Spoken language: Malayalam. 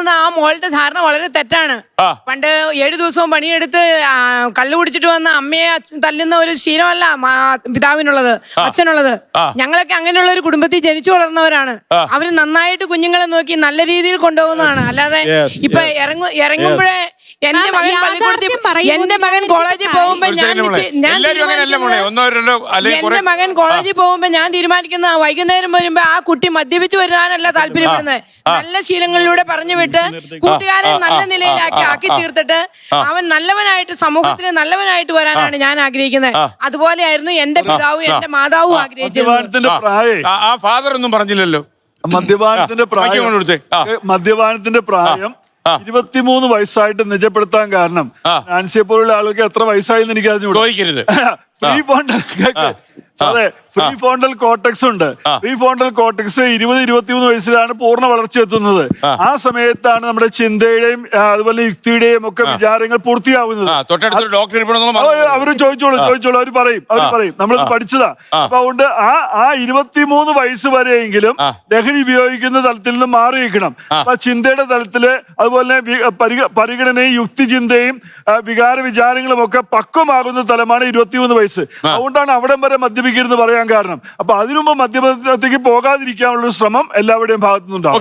വന്ന ആ മോളുടെ ധാരണ വളരെ തെറ്റാണ്. പണ്ട് 7 ദിവസവും പണിയെടുത്ത് കള്ളു കുടിച്ചിട്ട് വന്ന അമ്മയെ തല്ലുന്ന ഒരു ശീലമല്ല പിതാവിനുള്ളത്, അച്ഛനുള്ളത്. ഞങ്ങളൊക്കെ അങ്ങനെയുള്ള ഒരു കുടുംബത്തിൽ ജനിച്ചു വളർന്നവരാണ്. അവര് നന്നായിട്ട് കുഞ്ഞുങ്ങളെ നോക്കി നല്ല രീതിയിൽ കൊണ്ടുപോകുന്നതാണ്. അല്ലാതെ ഇപ്പൊ ഇറങ്ങുമ്പോഴേ എന്റെ മകൻ കോളേജിൽ പോകുമ്പോ ഞാൻ തീരുമാനിക്കുന്ന വൈകുന്നേരം വരുമ്പോ ആ കുട്ടി മദ്യപിച്ച് വരുവാനല്ല താല്പര്യപ്പെടുന്നത്. നല്ല ശീലങ്ങളിലൂടെ പറഞ്ഞു വിട്ട് കൂട്ടുകാരെ നല്ല നിലയിലാക്കി ആക്കി തീർത്തിട്ട് അവൻ നല്ലവനായിട്ട് സമൂഹത്തിൽ നല്ലവനായിട്ട് വരാനാണ് ഞാൻ ആഗ്രഹിക്കുന്നത്. അതുപോലെയായിരുന്നു എന്റെ പിതാവും എന്റെ മാതാവും ആഗ്രഹിച്ചത്. ആ ഫാദർ ഒന്നും പറഞ്ഞില്ലല്ലോ മദ്യപാനത്തിന്റെ പ്രായം 23 വയസ്സായിട്ട് നിജപ്പെടുത്താൻ കാരണം നാൻസിയെ പോലുള്ള ആളുകൾക്ക് എത്ര വയസ്സായെന്ന് എനിക്ക് അറിഞ്ഞു. അതെ, ഫ്രീ ഫോണ്ടൽ കോർട്ടക്സ് ഉണ്ട്. ഫ്രീ ഫോണ്ടൽ കോർട്ടക്സ് 20-23 വയസ്സിലാണ് പൂർണ്ണ വളർച്ച എത്തുന്നത്. ആ സമയത്താണ് നമ്മുടെ ചിന്തയുടെയും അതുപോലെ യുക്തിയുടെയും ഒക്കെ വിചാരങ്ങൾ പൂർത്തിയാവുന്നത്. അവര് ചോദിച്ചോളൂ അവര് പറയും നമ്മളിത് പഠിച്ചതാ. അപ്പൊ അതുകൊണ്ട് ആ 23 വയസ്സ് വരെയെങ്കിലും ലഹരി ഉപയോഗിക്കുന്ന തലത്തിൽ നിന്ന് മാറിയിരിക്കണം. അപ്പൊ ചിന്തയുടെ തലത്തില് അതുപോലെ പരിഗണനയും യുക്തിചിന്തയും വികാര വിചാരങ്ങളും ഒക്കെ പക്വമാകുന്ന തലമാണ് 23 വയസ്സ്. അതുകൊണ്ടാണ് അവിടം വരെ മദ്യപിക്കരുതെന്ന് പറയാൻ കാരണം. അപ്പൊ അതിനുമുമ്പ് മദ്യപത്തിലേക്ക് പോകാതിരിക്കാനുള്ള ശ്രമം എല്ലാവരുടെയും ഭാഗത്തുനിന്നുണ്ടാവും.